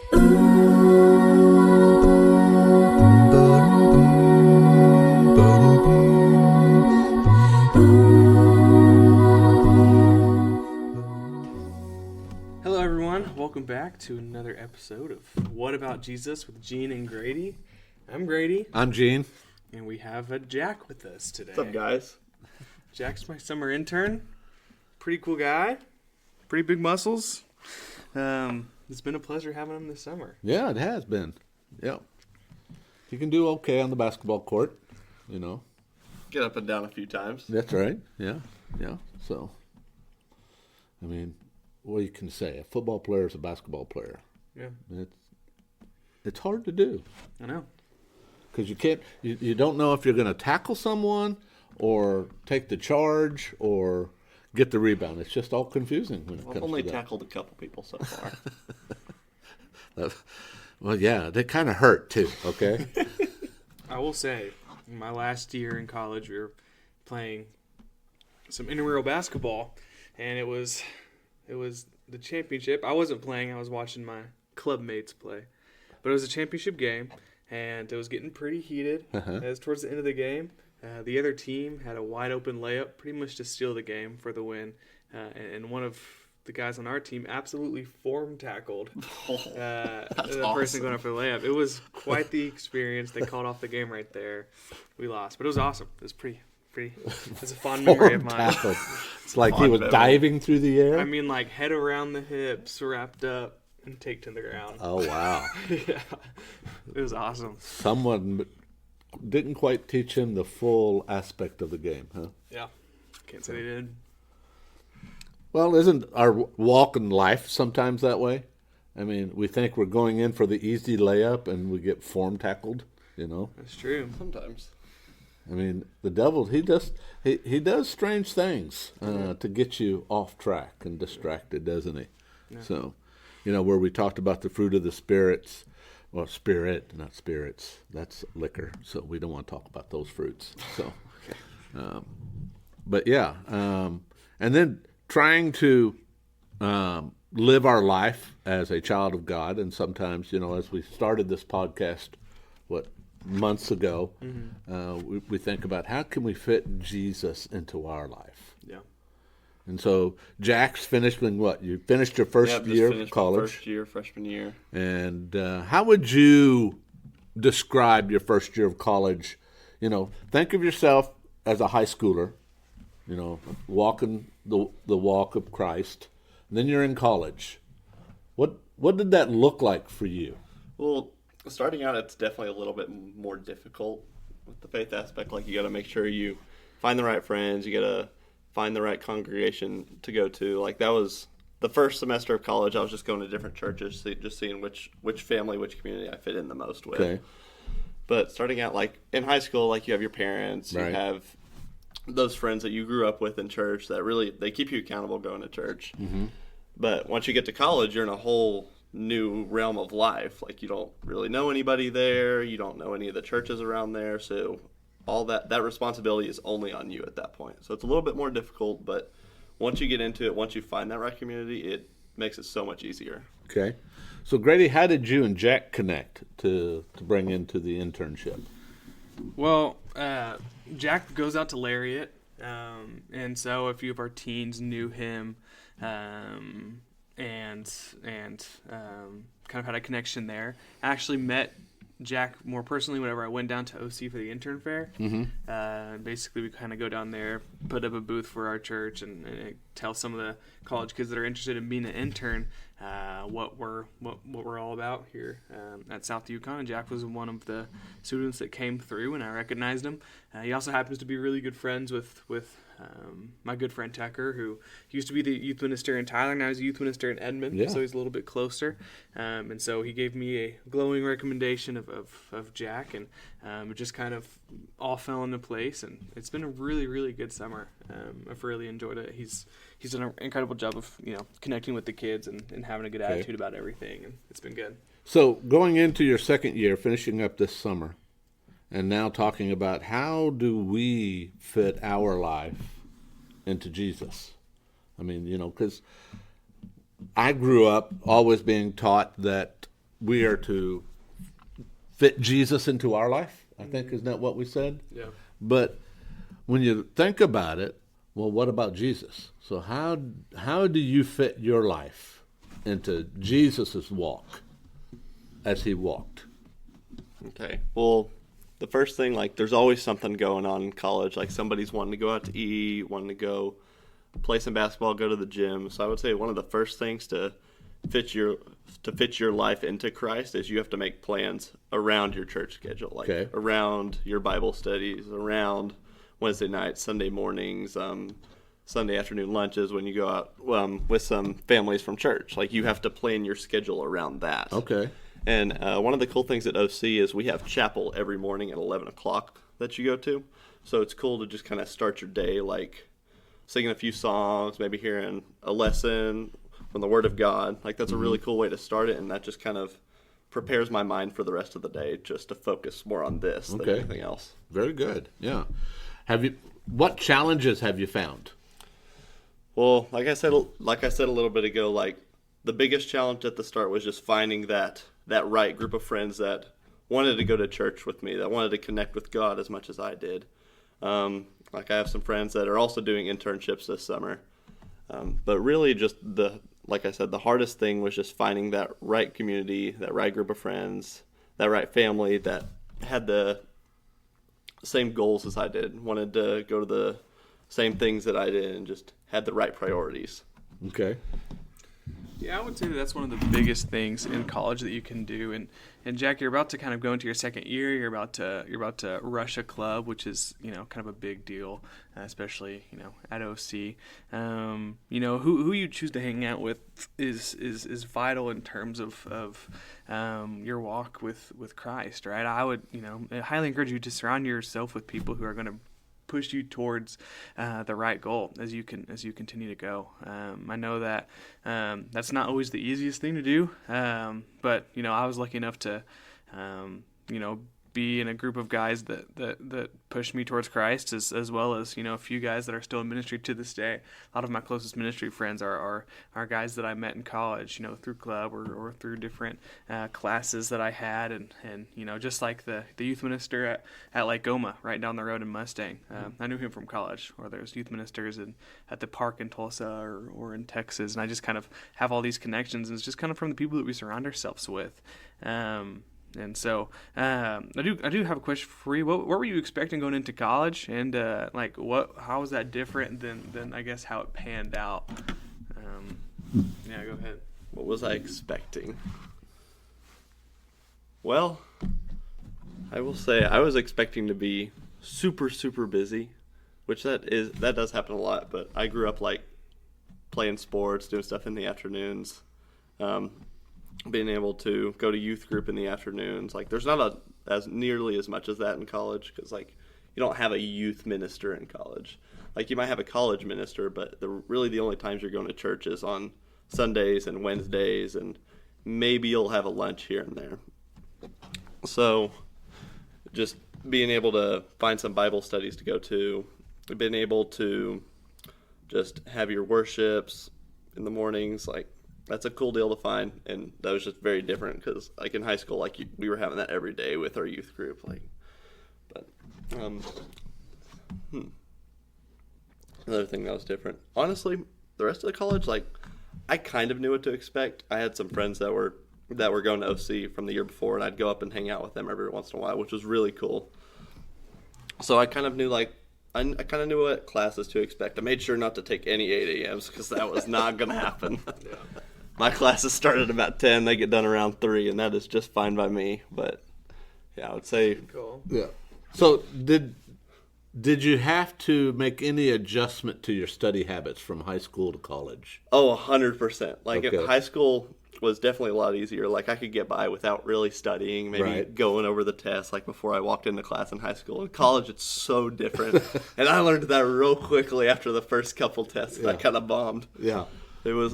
Hello everyone, welcome back to another episode of What About Jesus with Gene and Grady. I'm Grady. I'm Gene. And we have Jack with us today. What's up, guys? Jack's my summer intern. Pretty cool guy. Pretty big muscles. It's been a pleasure having him this summer. Yeah, it has been. Yeah. He can do okay on the basketball court, you know. Get up and down a few times. That's right. Yeah. So, I mean, what you can say, a football player is a basketball player. Yeah. It's hard to do. I know. Because you don't know if you're going to tackle someone or take the charge or get the rebound. It's just all confusing when it comes to that. I've only tackled a couple people so far. Well, yeah, they kind of hurt too, okay? I will say, in my last year in college, we were playing some intramural basketball, and it was the championship. I wasn't playing. I was watching my club mates play. But it was a championship game, and it was getting pretty heated. As towards the end of the game, the other team had a wide-open layup, pretty much to steal the game for the win. And one of the guys on our team absolutely form tackled the person going up for the layup. It was quite the experience. They called off the game right there. We lost, but it was awesome. It was pretty. It's a fond memory of mine. It's like he was diving through the air. I mean, like head around the hips, wrapped up, and take to the ground. Oh, wow. Yeah, it was awesome. Someone didn't quite teach him the full aspect of the game, huh? Yeah, can't say they did. Well, isn't our walk in life sometimes that way? I mean, we think we're going in for the easy layup and we get form tackled, you know? That's true. Sometimes. I mean, the devil, he does strange things to get you off track and distracted, doesn't he? Yeah. So, you know, where we talked about the fruit of the spirits, well, spirit, not spirits, that's liquor, so we don't want to talk about those fruits. So, but yeah, and then trying to live our life as a child of God, and sometimes, you know, as we started this podcast, months ago, we think about how can we fit Jesus into our life. Yeah. And so Jack's finished in what? You finished your first year of college. First year, freshman year. And how would you describe your first year of college? You know, think of yourself as a high schooler, you know, walking the walk of Christ. And then you're in college. What did that look like for you? Well, starting out, it's definitely a little bit more difficult with the faith aspect. Like, you got to make sure you find the right friends. You got to find the right congregation to go to. Like, that was the first semester of college. I was just going to different churches, just seeing which family, which community I fit in the most with. Okay. But starting out, like, in high school, like, you have your parents. Right. You have those friends that you grew up with in church that really, they keep you accountable going to church. Mm-hmm. But once you get to college, you're in a whole new realm of life. Like, you don't really know anybody there, you don't know any of the churches around there, so all that responsibility is only on you at that point. So it's a little bit more difficult, but once you get into it, once you find that right community, it makes it so much easier. Okay. So Grady, how did you and Jack connect to bring into the internship? Well, Jack goes out to Lariat, and so a few of our teens knew him, and kind of had a connection there. I actually met Jack more personally whenever I went down to OC for the intern fair. Mm-hmm. Basically, we kind of go down there, put up a booth for our church, and tell some of the college kids that are interested in being an intern what we're all about here at South Yukon. And Jack was one of the students that came through, and I recognized him. He also happens to be really good friends with my good friend Tucker, who used to be the youth minister in Tyler, now he's a youth minister in Edmond, so he's a little bit closer. And so he gave me a glowing recommendation of Jack, and it just kind of all fell into place, and it's been a really, really good summer. I've really enjoyed it. He's done an incredible job of connecting with the kids and having a good attitude about everything, and it's been good. So going into your second year, finishing up this summer, and now talking about how do we fit our life into Jesus. I mean, because I grew up always being taught that we are to fit Jesus into our life. I think, isn't that what we said? Yeah. But when you think about it, well, what about Jesus? So how do you fit your life into Jesus's walk as he walked? Okay. Well, the first thing, like, there's always something going on in college. Like, somebody's wanting to go out to eat, wanting to go play some basketball, go to the gym. So I would say one of the first things to fit your life into Christ is you have to make plans around your church schedule, like around your Bible studies, around Wednesday nights, Sunday mornings, Sunday afternoon lunches when you go out with some families from church. Like, you have to plan your schedule around that. Okay. And one of the cool things at OC is we have chapel every morning at 11 o'clock that you go to. So it's cool to just kind of start your day, like singing a few songs, maybe hearing a lesson from the Word of God. Like, that's a really cool way to start it, and that just kind of prepares my mind for the rest of the day just to focus more on this than anything else. Very good. Yeah. What challenges have you found? Well, like I said a little bit ago, like, the biggest challenge at the start was just finding that right group of friends that wanted to go to church with me, that wanted to connect with God as much as I did. Like, I have some friends that are also doing internships this summer. But really just like I said, the hardest thing was just finding that right community, that right group of friends, that right family that had the same goals as I did, wanted to go to the same things that I did, and just had the right priorities. Okay. Yeah, I would say that's one of the biggest things in college that you can do. And Jack, you're about to kind of go into your second year. You're about to rush a club, which is, kind of a big deal, especially, at OC. Who you choose to hang out with is vital in terms of your walk with Christ, right? I would, highly encourage you to surround yourself with people who are going to push you towards the right goal as you continue to go. I know that that's not always the easiest thing to do, but I was lucky enough to be in a group of guys that pushed me towards Christ, as well as a few guys that are still in ministry to this day. A lot of my closest ministry friends are guys that I met in college, through club or through different classes that I had, and just like the youth minister at Lake Goma right down the road in Mustang. I knew him from college, or there's youth ministers at the park in Tulsa or in Texas, and I just kind of have all these connections, and it's just kind of from the people that we surround ourselves with. And so I do have a question for you. What were you expecting going into college, and how was that different than I guess how it panned out? Yeah, go ahead. What was I expecting? Well, I will say I was expecting to be super, super busy, which that does happen a lot. But I grew up like playing sports, doing stuff in the afternoons. Being able to go to youth group in the afternoons, like, there's not as nearly as much as that in college, because like you don't have a youth minister in college. Like, you might have a college minister, but really the only times you're going to church is on Sundays and Wednesdays, and maybe you'll have a lunch here and there. So just being able to find some Bible studies to go to, being able to just have your worships in the mornings, like, that's a cool deal to find, and that was just very different because, like, in high school, like, we were having that every day with our youth group, like. But another thing that was different, honestly, the rest of the college, like, I kind of knew what to expect. I had some friends that were going to OC from the year before, and I'd go up and hang out with them every once in a while, which was really cool. So I kind of knew, like, I kind of knew what classes to expect. I made sure not to take any 8 a.m.s because that was not going to happen. Yeah. My classes start at about 10. They get done around 3, and that is just fine by me. But, yeah, I would say. Cool. Yeah. So did you have to make any adjustment to your study habits from high school to college? Oh, 100%. Like, okay. High school was definitely a lot easier. Like, I could get by without really studying, maybe going over the test, like, before I walked into class in high school. In college, it's so different. And I learned that real quickly after the first couple tests. Yeah. I kind of bombed. Yeah.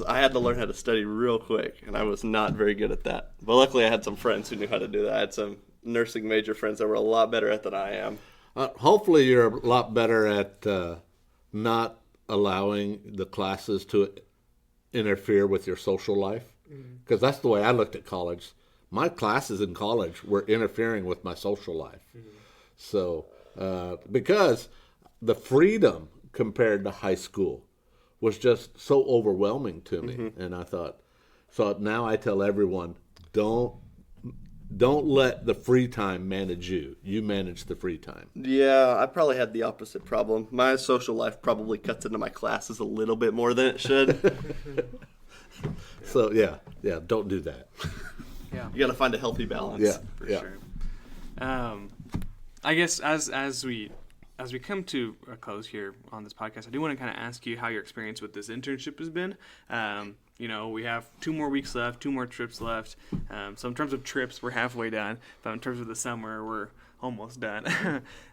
I had to learn how to study real quick, and I was not very good at that. But luckily, I had some friends who knew how to do that. I had some nursing major friends that were a lot better at than I am. Hopefully, you're a lot better at not allowing the classes to interfere with your social life. Because that's the way I looked at college. my classes in college were interfering with my social life. So, because the freedom compared to high school was just so overwhelming to me. And I thought, so now I tell everyone, don't let the free time manage you. You manage the free time. Yeah, I probably had the opposite problem. My social life probably cuts into my classes a little bit more than it should. So yeah, don't do that. Yeah, you got to find a healthy balance. Yeah, for sure. I guess as we come to a close here on this podcast, I do want to kind of ask you how your experience with this internship has been. We have 2 more weeks left, 2 more trips left. So in terms of trips, we're halfway done. But in terms of the summer, we're almost done.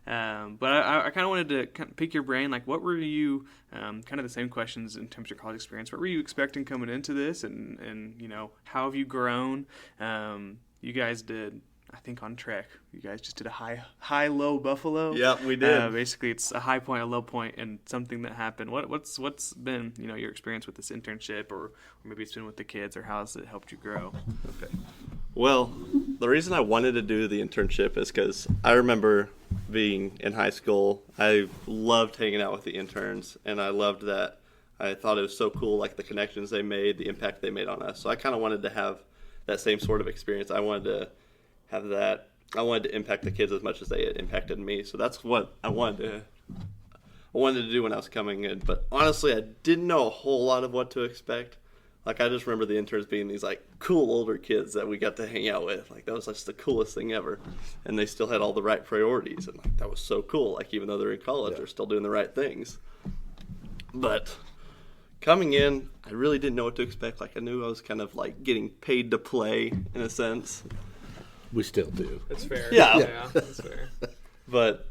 But I kind of wanted to pick your brain. Like, what were you, kind of the same questions in terms of your college experience. What were you expecting coming into this? And how have you grown? You guys did, I think, on Trek, you guys just did a high-low buffalo. Yeah, we did. Basically, it's a high point, a low point, and something that happened. What's been your experience with this internship, or maybe it's been with the kids, or how has it helped you grow? Okay. Well, the reason I wanted to do the internship is because I remember being in high school. I loved hanging out with the interns, and I loved that. I thought it was so cool, like the connections they made, the impact they made on us. So I kind of wanted to have that same sort of experience. I wanted to have that. I wanted to impact the kids as much as they had impacted me. So that's what I wanted to do when I was coming in. But honestly, I didn't know a whole lot of what to expect. Like, I just remember the interns being these like cool older kids that we got to hang out with. Like, that was just the coolest thing ever. And they still had all the right priorities, and like that was so cool. Like, even though they're in college, they're still doing the right things. But coming in, I really didn't know what to expect. Like, I knew I was kind of like getting paid to play in a sense. We still do. That's fair. Yeah. That's fair. But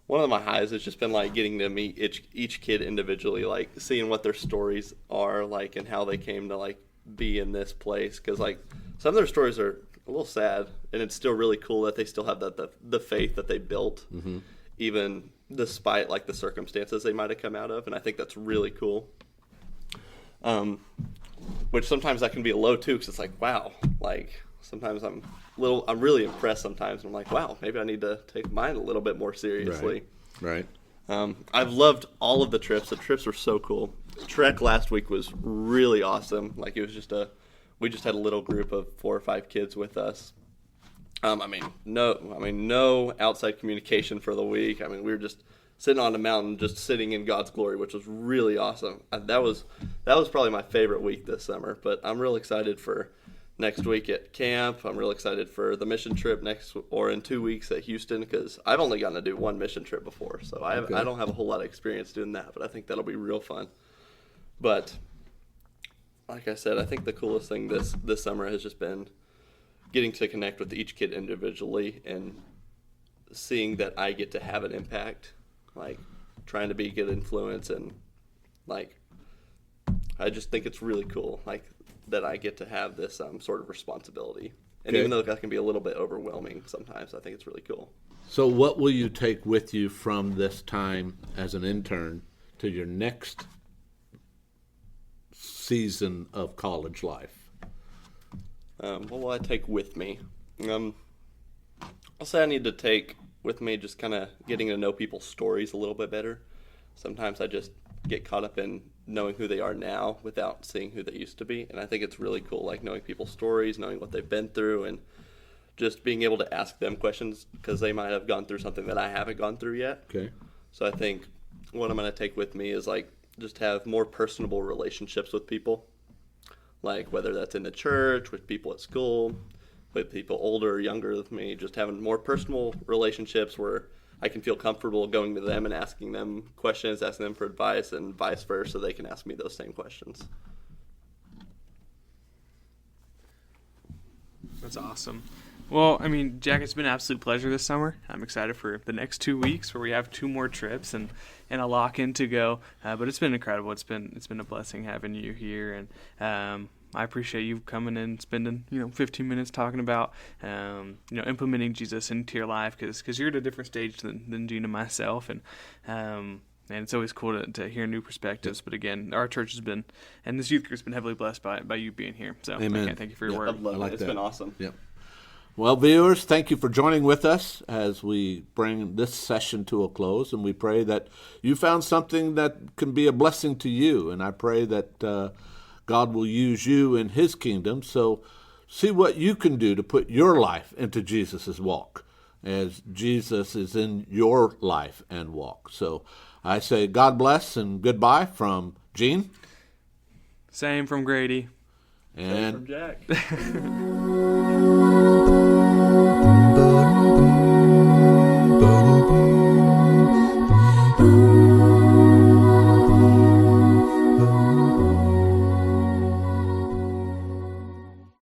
one of my highs has just been like getting to meet each kid individually, like seeing what their stories are like and how they came to like be in this place. Because like some of their stories are a little sad, and it's still really cool that they still have the faith that they built, even despite like the circumstances they might have come out of. And I think that's really cool. Which sometimes that can be a low too, because it's like, wow, like sometimes I'm really impressed sometimes. I'm like, wow, maybe I need to take mine a little bit more seriously. Right. I've loved all of the trips. The trips were so cool. Trek last week was really awesome. Like, it was we just had a little group of 4 or 5 kids with us. No outside communication for the week. I mean, we were just sitting on a mountain, just sitting in God's glory, which was really awesome. That was probably my favorite week this summer. But I'm real excited for next week at camp. I'm real excited for the mission trip in 2 weeks at Houston, because I've only gotten to do one mission trip before, so I don't have a whole lot of experience doing that, but I think that'll be real fun. But like I said, I think the coolest thing this summer has just been getting to connect with each kid individually and seeing that I get to have an impact, like trying to be a good influence, and like I just think it's really cool, like that I get to have this sort of responsibility. And even though that can be a little bit overwhelming sometimes, I think it's really cool. So what will you take with you from this time as an intern to your next season of college life? What will I take with me? I'll say I need to take with me just kind of getting to know people's stories a little bit better. Sometimes I just get caught up in knowing who they are now without seeing who they used to be. And I think it's really cool, like knowing people's stories, knowing what they've been through, and just being able to ask them questions, because they might have gone through something that I haven't gone through yet. Okay. So I think what I'm going to take with me is like just have more personable relationships with people, like whether that's in the church, with people at school, with people older or younger than me, just having more personal relationships where I can feel comfortable going to them and asking them questions, asking them for advice, and vice versa, so they can ask me those same questions. That's awesome. Well, I mean, Jack, it's been an absolute pleasure this summer. I'm excited for the next 2 weeks where we have 2 more trips and a lock-in to go. But it's been incredible. It's been a blessing having you here, and I appreciate you coming and spending 15 minutes talking about implementing Jesus into your life, because you're at a different stage than Gene and myself, and And it's always cool to hear new perspectives. But again, our church has been, and this youth group's been heavily blessed by you being here. So Amen. I can't thank you for your I word. love like it. It's that. been awesome. Yep. Well, viewers, thank you for joining with us as we bring this session to a close, and we pray that you found something that can be a blessing to you, and I pray that God will use you in His kingdom. So see what you can do to put your life into Jesus' walk as Jesus is in your life and walk. So I say God bless and goodbye from Gene. Same from Grady. And From Jack.